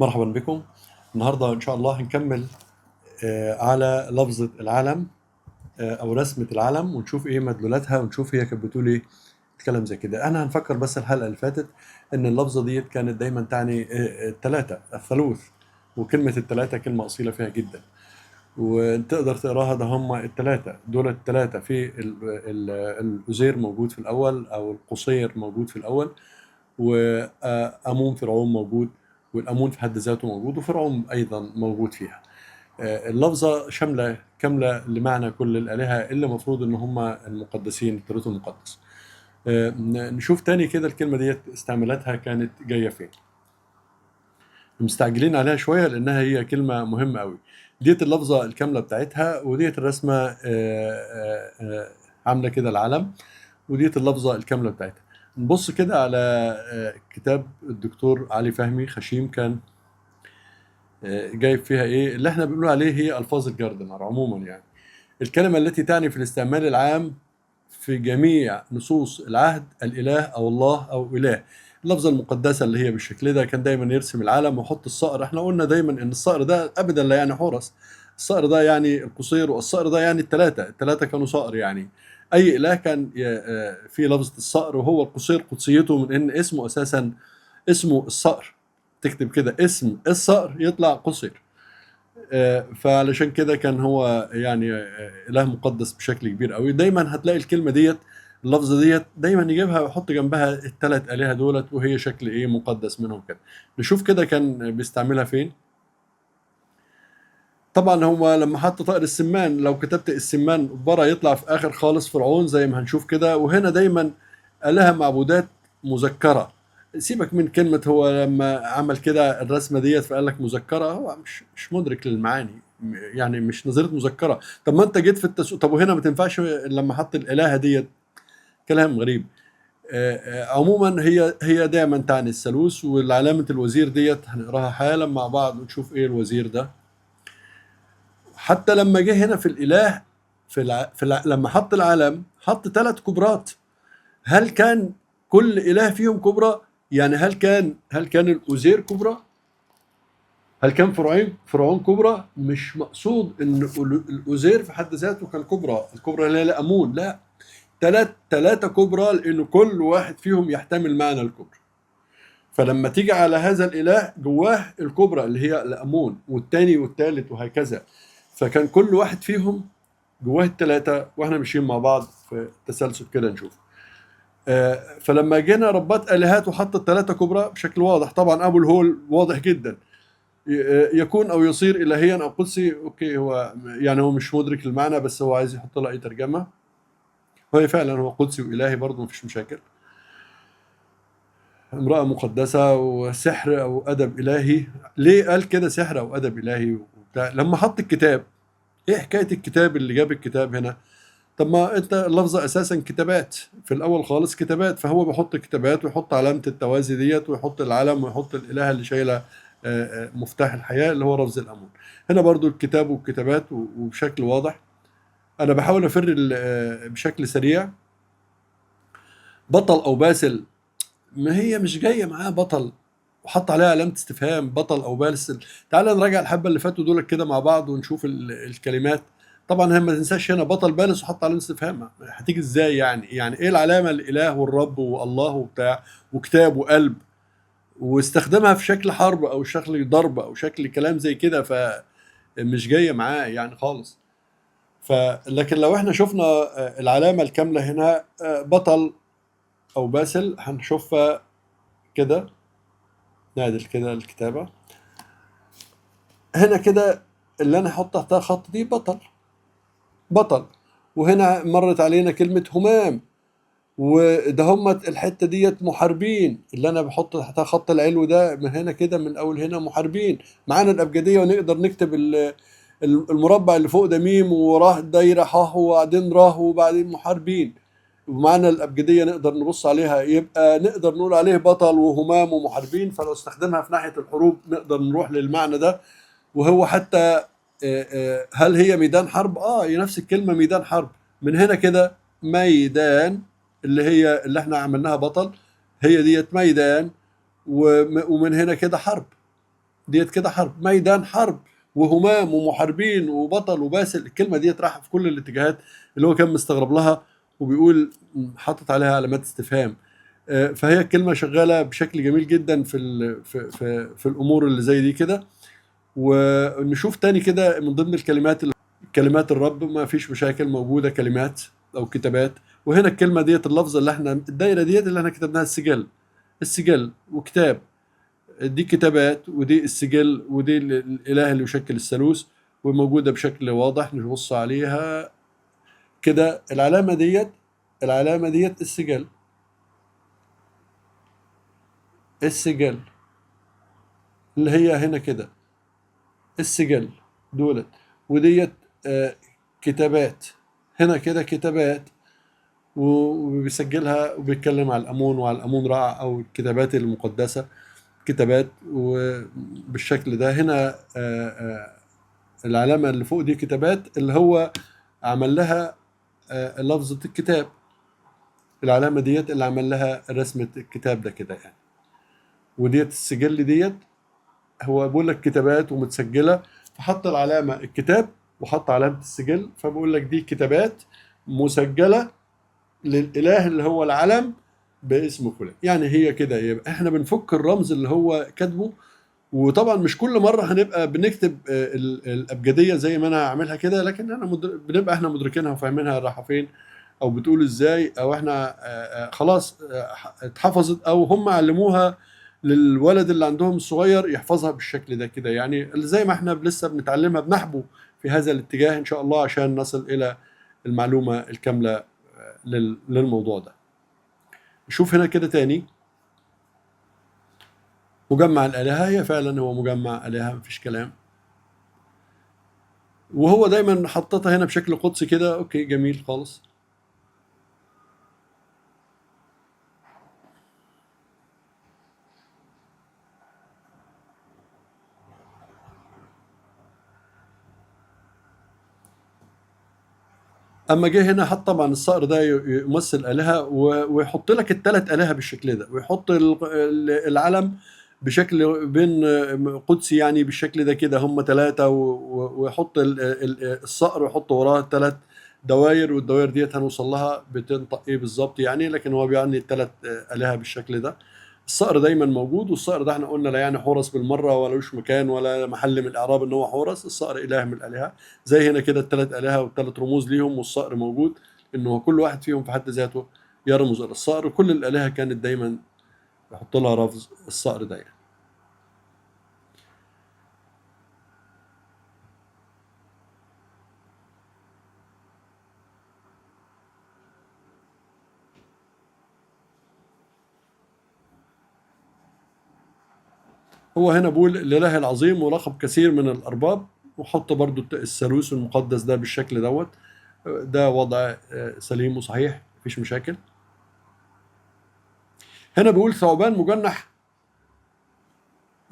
مرحبا بكم. النهاردة إن شاء الله هنكمل على لفظة العلم أو رسمة العلم، ونشوف إيه مدلولاتها ونشوف هي كانت بتقول إيه. الكلام زي كده أنا هنفكر بس الحلقة اللي فاتت إن اللفظة ديت كانت دايما تعني التلاتة، الثالوث، وكلمة التلاتة كلمة أصيلة فيها جدا، وتقدر تقراها ده هم التلاتة دول. التلاتة في الأزير موجود في الأول، أو القصير موجود في الأول، وأمون فرعون موجود، والأمون في حد ذاته موجود، وفرعون أيضا موجود فيها. اللفظة شاملة كاملة لمعنى كل الآلهة اللي المفروض إن هم المقدسين، الثالوث المقدس. نشوف تاني كده الكلمة ديت استعمالاتها كانت جاية فين. مستعجلين عليها شوية لأنها هي كلمة مهمة قوي. ديت اللفظة الكاملة بتاعتها، وديت الرسمة عاملة كده العلم، وديت اللفظة الكاملة بتاعتها. نبص كده على كتاب الدكتور علي فهمي خشيم، كان جايب فيها ايه اللي احنا بنقول عليه هي الفاظ الجاردنر عموما. يعني الكلمة التي تعني في الاستعمال العام في جميع نصوص العهد الاله او الله او اله. اللفظة المقدسة اللي هي بالشكل ده كان دايما يرسم العلم ويحط الصقر. احنا قلنا دايما ان الصقر ده ابدا لا يعني حورس، الصقر ده يعني القصير، والصقر ده يعني الثلاثة كانوا صقر. يعني اي اله كان في لفظة الصقر، وهو القصير قدسيته من ان اسمه اساسا اسمه الصقر. تكتب كده اسم الصقر يطلع قصير. فعلشان كده كان هو يعني إله مقدس بشكل كبير قوي. دايما هتلاقي الكلمة ديت، اللفظة ديت دايما يجيبها ويحط جنبها الثلاث آلهة دولت، وهي شكل ايه مقدس منهم كده. نشوف كده كان بيستعملها فين. طبعا هو لما حط طائر السمان، لو كتبت السمان برا يطلع في آخر خالص فرعون زي ما هنشوف كده. وهنا دايما آلهة معبودات مذكرة. سيبك من كلمة هو لما عمل كده الرسمة ديت فقال لك مذكرة، هو مش مدرك للمعاني، يعني مش نظرية مذكرة. طب ما انت جيت في طب وهنا ما تنفعش لما حط الإلهة ديت. كلام غريب. عموما هي دايما تعني الثالوث، والعلامة الوزير ديت هنقراها حالا مع بعض ونشوف ايه الوزير ده. حتى لما جه هنا في الإله لما حط العلم حط ثلاث كبرات. هل كان كل إله فيهم كبرى؟ يعني هل كان الأوزير كبرى؟ هل كان فرعون كبرى؟ مش مقصود ان الأوزير في حد ذاته كان كبرى، الكبرى اللي هي لأمون، لا، ثلاثة كبرى، لأن كل واحد فيهم يحتمل معنى الكبرى. فلما تيجي على هذا الإله جواه الكبرى اللي هي لأمون، والتاني والتالت وهكذا. فكان كل واحد فيهم جواه الثلاثة، واحنا ماشيين مع بعض في التسلسل كده نشوف. فلما جينا ربات آلهات وحط الثلاثة كبرى بشكل واضح، طبعا أبو الهول واضح جدا، يكون أو يصير إلهيا أو قدسي. أوكي، هو يعني هو مش مدرك المعنى، بس هو عايز يحط له أي ترجمة. هو فعلا هو قدسي وإلهي برضه، مفيش مشاكل. امرأة مقدسة وسحر أو أدب إلهي. ليه قال كده سحر أو أدب إلهي وبتاع؟ لما حط الكتاب، إيه حكاية الكتاب اللي جاب الكتاب هنا؟ طب ما انت اللفظة اساسا كتابات، في الاول خالص كتابات، فهو بيحط كتابات ويحط علامة التوازي ديت ويحط العلم ويحط الاله اللي شايله مفتاح الحياة اللي هو رمز الامون. هنا برضو الكتاب والكتابات وبشكل واضح. انا بحاول افر بشكل سريع. بطل او باسل، ما هي مش جاية معاه بطل وحط عليها علامة استفهام، بطل او باسل. تعال نراجع الحبة اللي فاتوا دول كده مع بعض ونشوف الكلمات. طبعا هم ما تنساش هنا بطل بالس وحط علامه استفهام، هتيجي ازاي؟ يعني ايه العلامه؟ الاله والرب والله وبتاع وكتاب وقلب، واستخدمها في شكل حرب او شكل ضرب او شكل كلام زي كده، فمش جايه معاه يعني خالص. لكن لو احنا شفنا العلامه الكامله هنا بطل او باسل، هنشوفها كده. نعدل كده الكتابه هنا كده، اللي انا احط تحتها خط دي بطل. وهنا مرت علينا كلمه همام، وده هم الحته ديت محاربين، اللي انا بحط تحتها خط العلو ده من هنا كده، من اول هنا محاربين. معانا الابجديه ونقدر نكتب المربع اللي فوق ده ميم، وراه دايره ح، وبعدين راه، وبعدين محاربين. ومعانا الابجديه نقدر نبص عليها، يبقى نقدر نقول عليه بطل وهمام ومحاربين. فلو استخدمها في ناحيه الحروب نقدر نروح للمعنى ده. وهو حتى هل هي ميدان حرب؟ نفس الكلمه ميدان حرب. من هنا كده ميدان، اللي احنا عملناها بطل، هي ديت ميدان. ومن هنا كده حرب. ديت كده حرب، ميدان حرب وهمام ومحاربين وبطل وباسل. الكلمه ديت رايحه في كل الاتجاهات، اللي هو كان مستغرب لها وبيقول حاطط عليها علامات استفهام. فهي الكلمه شغاله بشكل جميل جدا في الامور اللي زي دي كده. ونشوف تاني كده من ضمن الكلمات، كلمات الرب ما فيش مشاكل، موجوده كلمات او كتابات. وهنا الكلمه ديت، اللفظه اللي احنا الدايره ديت اللي احنا كتبناها السجل، السجل وكتاب، دي كتابات ودي السجل ودي الاله اللي يشكل الثالوث، وموجوده بشكل واضح نبص عليها كده. العلامه ديت، العلامه ديت السجل، السجل اللي هي هنا كده السجل دولت. وديت كتابات، هنا كده كتابات، وبيسجلها وبيتكلم على الأمون وعلى الأمون رع أو الكتابات المقدسة، كتابات. وبالشكل ده هنا العلامة اللي فوق دي كتابات، اللي هو عمل لها لفظة الكتاب. العلامة ديت اللي عمل لها رسمة الكتاب ده كده يعني. وديت السجل ديت، هو بيقول لك كتابات ومتسجلة، فحط العلامة الكتاب وحط علامة السجل، فبقول لك دي كتابات مسجلة للإله اللي هو العلم باسم فلان. يعني هي كده، يبقى احنا بنفك الرمز اللي هو كاتبه. وطبعا مش كل مره هنبقى بنكتب الابجديه زي ما انا هعملها كده، لكن انا بنبقى احنا مدركينها وفاهمينها رايحه فين او بتقول ازاي، او احنا خلاص اتحفظت، او هم علموها للولد اللي عندهم الصغير يحفظها بالشكل ده كده. يعني زي ما احنا لسه بنتعلمها بنحبو في هذا الاتجاه ان شاء الله عشان نصل الى المعلومه الكامله للموضوع ده. نشوف هنا كده تاني مجمع الآلهة، هي فعلا هو مجمع آلهة مفيش كلام. وهو دايما حطتها هنا بشكل قدسي كده، اوكي جميل خالص. اما جه هنا حط طبعا الصقر ده يمثل آلهة، ويحط لك الثلاث آلهة بالشكل ده، ويحط العلم بشكل بين قدسي يعني بالشكل ده كده، هم ثلاثة، ويحط الصقر ويحط وراه الثلاث دواير، والدواير ديت هنوصل لها بتنطق ايه بالظبط يعني، لكن هو بيعني الثلاث آلهة بالشكل ده. الصقر دايما موجود، والصقر ده احنا قلنا لا يعني حورس بالمره، ولا لوش مكان ولا محل من الاعراب ان هو حورس. الصقر اله من الالهه، زي هنا كده الثلاث الهه والثلاث رموز ليهم، والصقر موجود انه كل واحد فيهم في حد ذاته يرمز الى الصقر. كل الالهه كانت دايما يحط لها رمز الصقر ده يعني. هو هنا بيقول الاله العظيم ولقب كثير من الارباب، وحط برضو الثالوث المقدس ده بالشكل دوت. ده وضع سليم وصحيح مفيش مشاكل. هنا بيقول ثعبان مجنح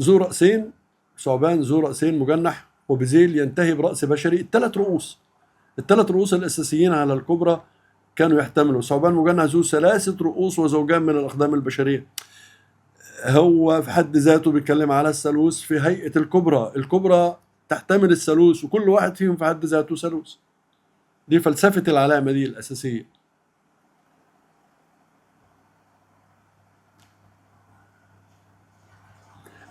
ذو رأسين، ثعبان ذو رأسين مجنح وبذيل ينتهي برأس بشري. الثلاث رؤوس، الثلاث رؤوس الأساسيين على الكبرى كانوا يحتملوا. ثعبان مجنح ذو ثلاثة رؤوس وزوجان من الأقدام البشرية. هو في حد ذاته بيتكلم على الثالوث في هيئة الكبرى. الكبرى تحتمل الثالوث، وكل واحد فيهم في حد ذاته ثالوث. دي فلسفة العلامة دي الأساسية.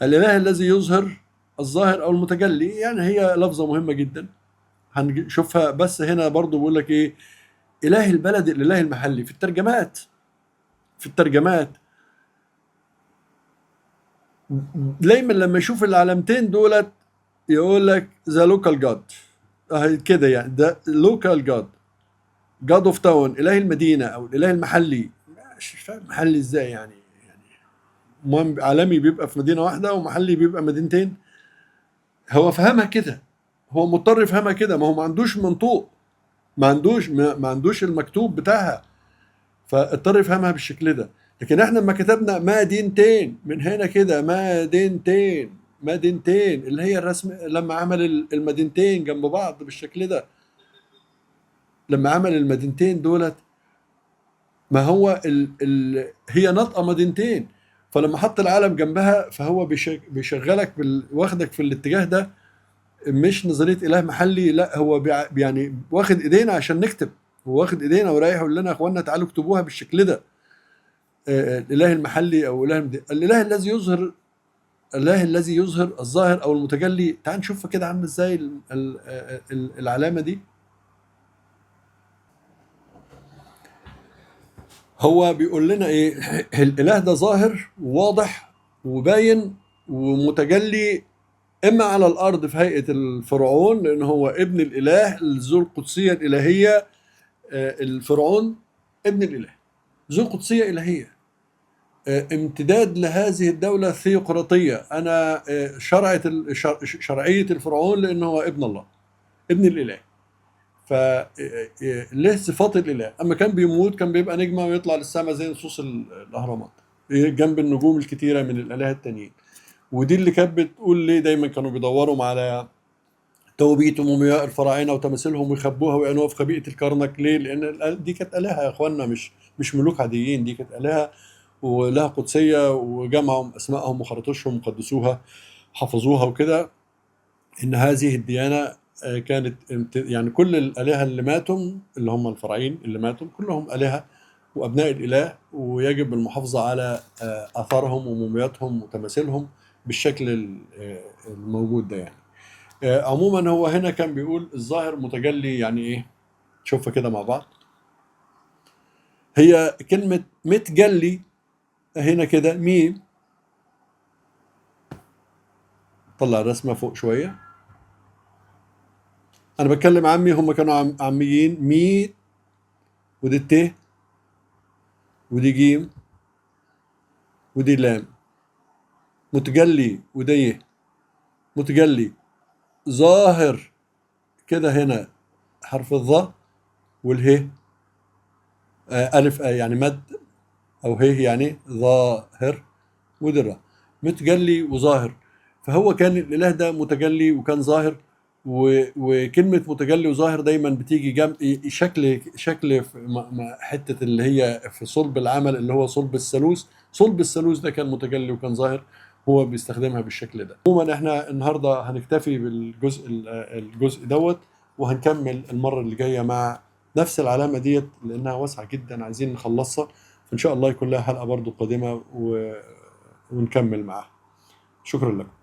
الإله الذي يظهر، الظاهر أو المتجلي، يعني هي لفظة مهمة جدا هنشوفها. بس هنا برضو بيقول لك إيه، إله البلد الإله المحلي. في الترجمات، في الترجمات دايما لما يشوف العلامتين دولت يقول لك ذا لوكال جاد، كده يعني ده لوكال جاد، جاد اوف تاون، اله المدينه او الاله المحلي. مش فاهم محلي ازاي يعني، المهم عالمي بيبقى في مدينه واحده ومحلي بيبقى مدينتين. هو فهمها كده، هو مضطر يفهمها كده، ما هو ما عندوش منطوق، ما عندوش المكتوب بتاعها، فاضطر يفهمها بالشكل ده. لكن احنا لما كتبنا مدينتين من هنا كده، مدينتين، مدينتين اللي هي الرسم، لما عمل المدينتين جنب بعض بالشكل ده، لما عمل المدينتين دولت، ما هو هي نطقه مدينتين، فلما حط العالم جنبها فهو بيشغلك واخدك في الاتجاه ده، مش نظريه اله محلي، لا هو يعني واخد ايدينا عشان نكتب، هو واخد ايدينا ورايح يقول لنا يا اخوانا تعالوا اكتبوها بالشكل ده. الاله المحلي او الاله الذي يظهر، الله الذي يظهر الظاهر او المتجلي. تعال نشوفها كده عامله ازاي العلامه دي. هو بيقول لنا ايه؟ الاله ده ظاهر وواضح وباين ومتجلي، اما على الارض في هيئه الفرعون لان هو ابن الاله ذو القدسيه الالهيه. الفرعون ابن الاله ذو قدسيه الهيه، امتداد لهذه الدولة الثيوقراطية. أنا شرعية الفرعون لأنه هو ابن الله، ابن الإله، فله صفات الإله. أما كان بيموت كان بيبقى نجمة ويطلع للسماء زي نصوص الأهرامات جنب النجوم الكتيرة من الآلهة التانيين. ودي اللي كانت بتقول ليه دايما كانوا بيدوروا على توبيت ومومياء الفراعنة وتماثيلهم ويخبوها ويعينوها في خبيئة الكرنك. ليه؟ لأن دي كانت آلهة يا إخواننا، مش ملوك عاديين، دي كانت آلهة ولها قدسية، وجمعوا أسمائهم وخرطوشهم وقدسوها حفظوها وكده. إن هذه الديانة كانت يعني كل الآلهة اللي ماتوا اللي هم الفراعين اللي ماتوا كلهم آلهة وأبناء الإله، ويجب المحافظة على آثارهم ومومياتهم وتماثيلهم بالشكل الموجود ده يعني. عموما هو هنا كان بيقول الظاهر متجلي يعني إيه؟ شوفها كده مع بعض. هي كلمة متجلي هنا كده ميم، طلع الرسمة فوق شوية. أنا بتكلم عمي، هم كانوا عميين. مي ودي الت ودي جيم ودي لام. متجلي وده ي، متجلي ظاهر كده هنا حرف الظا والهي ألف يعني مد، أو هي يعني ظاهر، ودي الراء. متجلي وظاهر، فهو كان الإله ده متجلي وكان ظاهر. وكلمة متجلي وظاهر دايما بتيجي جنب شكل حتة اللي هي في صلب العمل اللي هو صلب الثالوث. صلب الثالوث ده كان متجلي وكان ظاهر، هو بيستخدمها بالشكل ده. عموما احنا النهارده هنكتفي الجزء دوت، وهنكمل المرة اللي جاية مع نفس العلامة ديت لأنها واسعة جدا عايزين نخلصها. فإن شاء الله يكون لها حلقة برضو قادمة ونكمل معاها. شكرا لكم.